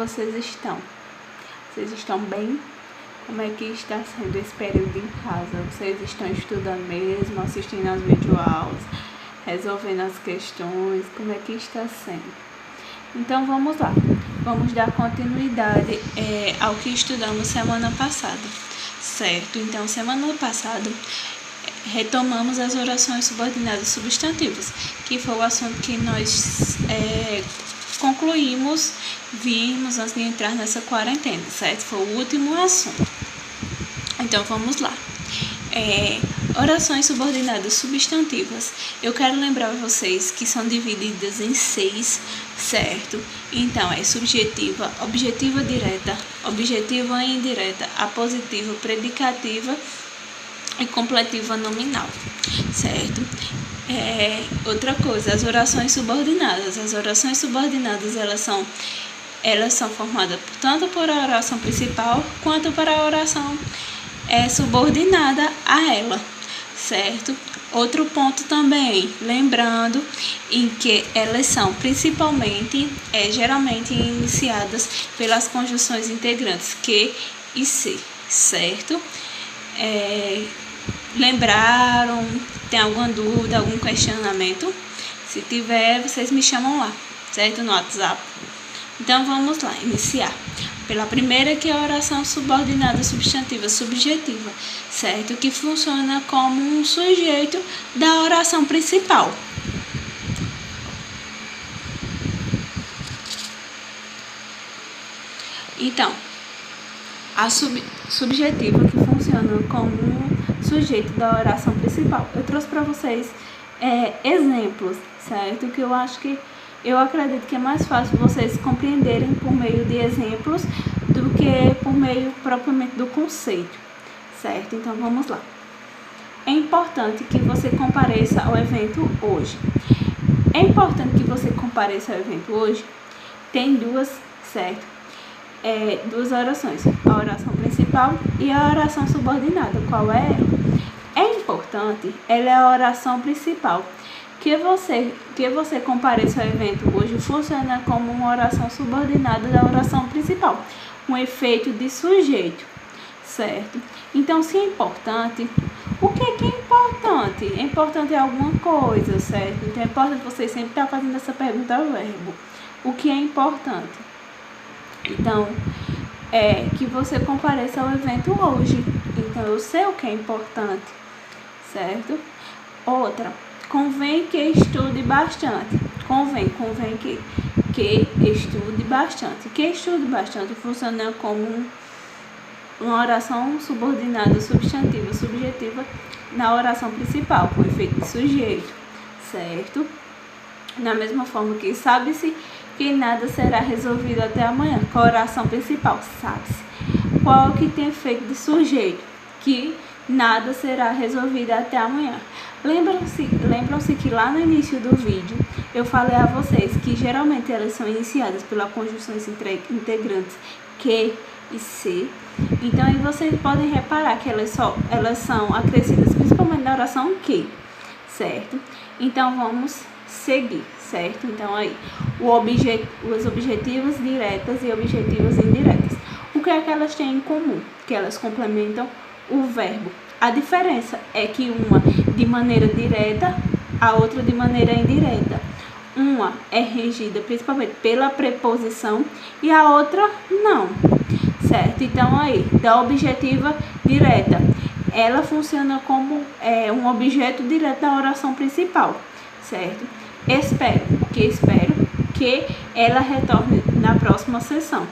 vocês estão? Vocês estão bem? Como é que está sendo esse período em casa? Vocês estão estudando mesmo, assistindo às videoaulas, resolvendo as questões? Como é que está sendo? Então vamos lá, vamos dar continuidade ao que estudamos semana passada, certo? Então semana passada retomamos as orações subordinadas substantivas, que foi o assunto que nós vimos antes de entrar nessa quarentena, certo? Foi o último assunto. Então vamos lá. Orações subordinadas substantivas. Eu quero lembrar vocês que são divididas em 6, certo? Então é subjetiva, objetiva direta, objetiva indireta, apositiva, predicativa e completiva nominal, certo? Outra coisa, as orações subordinadas. As orações subordinadas, elas são formadas tanto por a oração principal quanto por a oração subordinada a ela, certo? Outro ponto também, lembrando em que elas são principalmente, geralmente iniciadas pelas conjunções integrantes que e se, certo? Lembraram? Tem alguma dúvida, algum questionamento? Se tiver, vocês me chamam lá, certo? No WhatsApp. Então vamos lá, iniciar. Pela primeira, que é a oração subordinada substantiva subjetiva, certo? Que funciona como um sujeito da oração principal. Então, a subjetiva, que funciona como um sujeito da oração principal. Eu trouxe para vocês exemplos, certo? Que eu acredito que é mais fácil vocês compreenderem por meio de exemplos do que por meio propriamente do conceito, certo? Então vamos lá. É importante que você compareça ao evento hoje. É importante que você compareça ao evento hoje. Tem duas, certo? Duas orações, a oração principal e a oração subordinada. Qual é ela? É importante, ela é a oração principal. Que você compareça ao evento hoje funciona como uma oração subordinada da oração principal, um efeito de sujeito, certo? Então, se é importante, o que é importante? É importante alguma coisa, certo? Então, é importante você sempre estar fazendo essa pergunta ao verbo. O que é importante? Então, que você compareça ao evento hoje. Então, eu sei o que é importante, certo? Outra, convém que estude bastante. Convém que estude bastante. Que estude bastante funciona como uma oração subordinada substantiva subjetiva na oração principal, com efeito de sujeito, certo? Da mesma forma que sabe-se que nada será resolvido até amanhã. Com a oração principal, sabe-se. Qual que tem efeito de sujeito? Que nada será resolvido até amanhã. Lembram-se que lá no início do vídeo eu falei a vocês que geralmente elas são iniciadas pelas conjunções integrantes que e se. Então aí vocês podem reparar que elas são acrescidas principalmente na oração que, certo? Então vamos seguir, certo? Então aí, os objetivos diretas e objetivas indiretas. O que é que elas têm em comum? Que elas complementam o verbo. A diferença é que uma de maneira direta, a outra de maneira indireta. Uma é regida principalmente pela preposição e a outra não, certo? Então aí, da objetiva direta, ela funciona como um objeto direto da oração principal, certo? Espero que ela retorne na próxima sessão,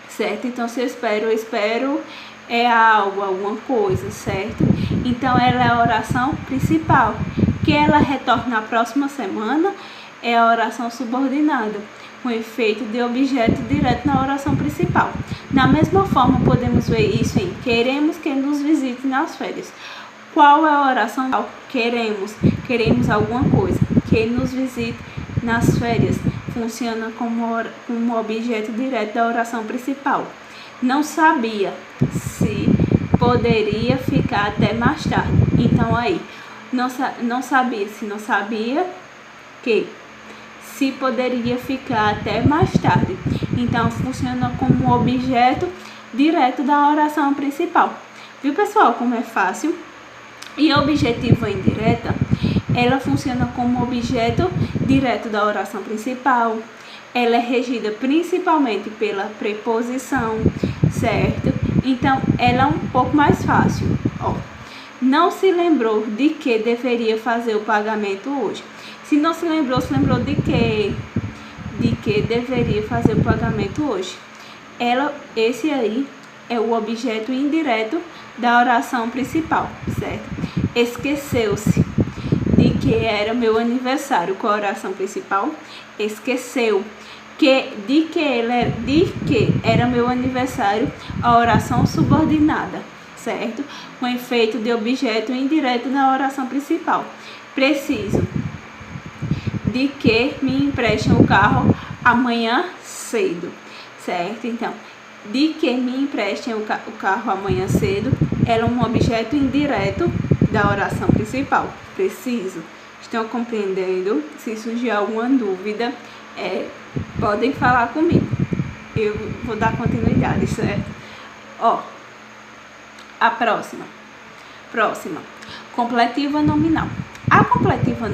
certo? Então, se eu espero é algo, alguma coisa, certo? Então, ela é a oração principal. Que ela retorne na próxima semana é a oração subordinada, com efeito de objeto direto na oração principal. Da mesma forma, podemos ver isso em queremos que nos visite nas férias. Qual é a oração? Queremos alguma coisa. Que nos visite nas férias. Funciona como um objeto direto da oração principal. Não sabia se poderia ficar até mais tarde. Então aí, não sabia que se poderia ficar até mais tarde. Então, funciona como objeto direto da oração principal. Viu, pessoal, como é fácil? E a objetiva indireta, ela funciona como objeto direto da oração principal. Ela é regida principalmente pela preposição, certo? Então, ela é um pouco mais fácil. Ó, não se lembrou de que deveria fazer o pagamento hoje. Se não se lembrou de que? De que deveria fazer o pagamento hoje. Esse aí é o objeto indireto da oração principal, certo? Esqueceu-se de que era meu aniversário. Com a oração principal, esqueceu de que era meu aniversário, a oração subordinada, certo? Com efeito de objeto indireto na oração principal. Preciso de que me emprestem o carro amanhã cedo, certo? Então, de que me emprestem o carro amanhã cedo era um objeto indireto da oração principal. Preciso. Estão compreendendo? Se surgir alguma dúvida, podem falar comigo. Eu vou dar continuidade, certo? Ó, a próxima. Completiva nominal. A completiva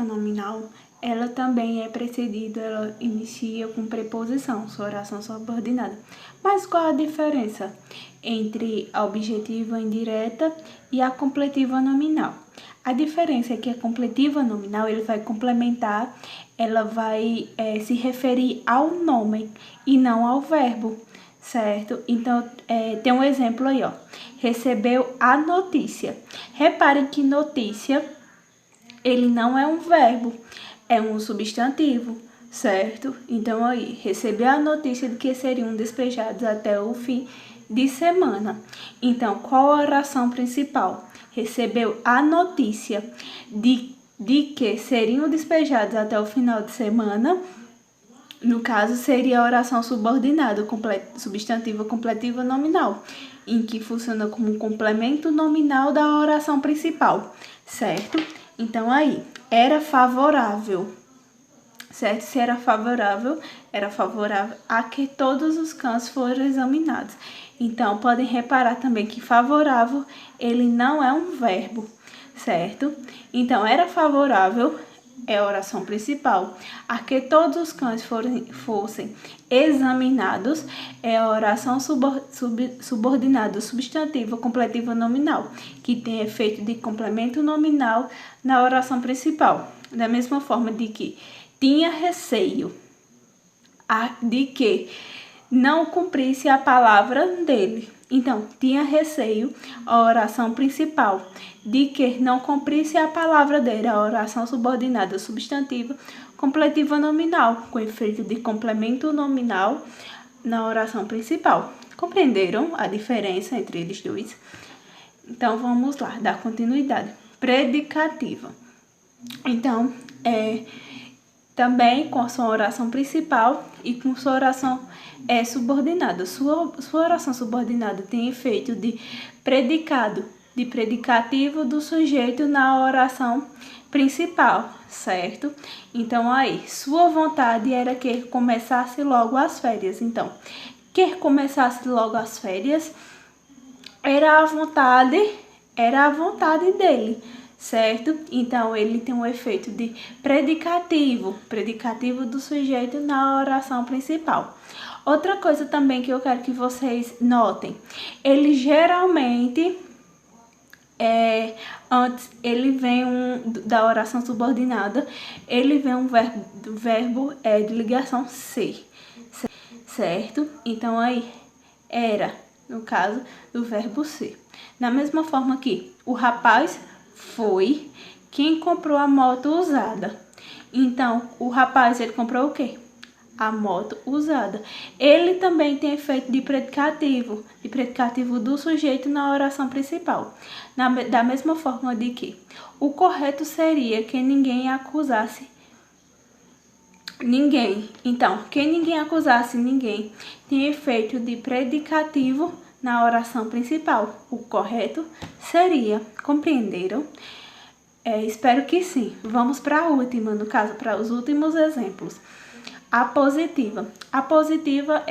nominal ela também é precedida, ela inicia com preposição, sua oração subordinada. Mas qual a diferença entre a objetiva indireta e a completiva nominal? A diferença é que a completiva nominal ele vai complementar, ela vai se referir ao nome e não ao verbo, certo? Então, tem um exemplo aí, ó. Recebeu a notícia. Reparem que notícia, ele não é um verbo, é um substantivo, certo? Então, aí, recebeu a notícia de que seriam despejados até o fim de semana. Então, qual a oração principal? Recebeu a notícia de que seriam despejados até o final de semana. No caso, seria a oração subordinada, substantiva completiva nominal, em que funciona como um complemento nominal da oração principal, certo? Então, aí, era favorável, certo? Se era favorável a que todos os cães foram examinados. Então, podem reparar também que favorável, ele não é um verbo, certo? Então, era favorável é a oração principal. A que todos os cães fossem examinados é a oração subordinada, substantiva, completiva nominal, que tem efeito de complemento nominal na oração principal. Da mesma forma de que tinha receio de que não cumprisse a palavra dele. Então, tinha receio, a oração principal, de que não cumprisse a palavra dele, a oração subordinada substantiva, completiva nominal, com efeito de complemento nominal na oração principal. Compreenderam a diferença entre eles dois? Então, vamos lá, dar continuidade. Predicativa. Então, também com a sua oração principal e com sua oração subordinada. Sua oração subordinada tem efeito de predicado, de predicativo do sujeito na oração principal, certo? Então, aí, sua vontade era que começasse logo as férias. Então, que começasse logo as férias era a vontade dele, certo? Então, ele tem um efeito de predicativo do sujeito na oração principal. Outra coisa também que eu quero que vocês notem, ele geralmente, antes, ele vem da oração subordinada, ele vem um verbo de ligação ser, certo? Então, aí, era, no caso, do verbo ser. Da mesma forma que o rapaz foi quem comprou a moto usada. Então, o rapaz, ele comprou o quê? A moto usada. Ele também tem efeito de predicativo do sujeito na oração principal. Da mesma forma de que o correto seria que ninguém acusasse ninguém. Então, que ninguém acusasse ninguém tem efeito de predicativo na oração principal. O correto seria, compreenderam? Espero que sim. Vamos para a última, no caso, para os últimos exemplos. A positiva. A positiva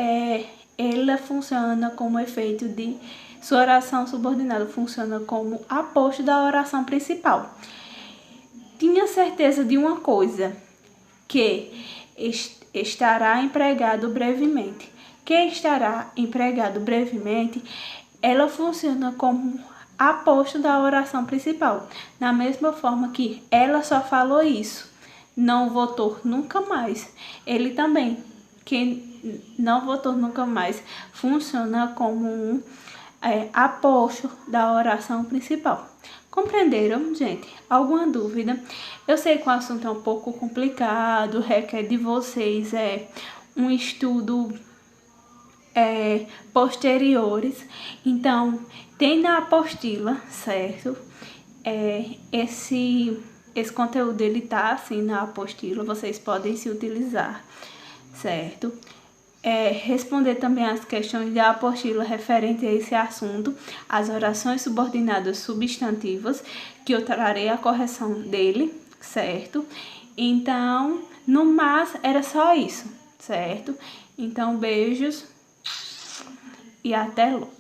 ela funciona como efeito de sua oração subordinada, funciona como aposto da oração principal. Tinha certeza de uma coisa, que estará empregado brevemente. Que estará empregado brevemente, ela funciona como aposto da oração principal. Da mesma forma que ela só falou isso, não voltou nunca mais. Ele também, que não voltou nunca mais, funciona como um aposto da oração principal. Compreenderam, gente? Alguma dúvida? Eu sei que o assunto é um pouco complicado, requer de vocês um estudo posteriores. Então, tem na apostila, certo? Esse conteúdo ele tá assim na apostila, vocês podem se utilizar, certo? Responder também as questões da apostila referente a esse assunto, as orações subordinadas substantivas, que eu trarei a correção dele, certo? Então, no mais, era só isso, certo? Então, beijos e até logo.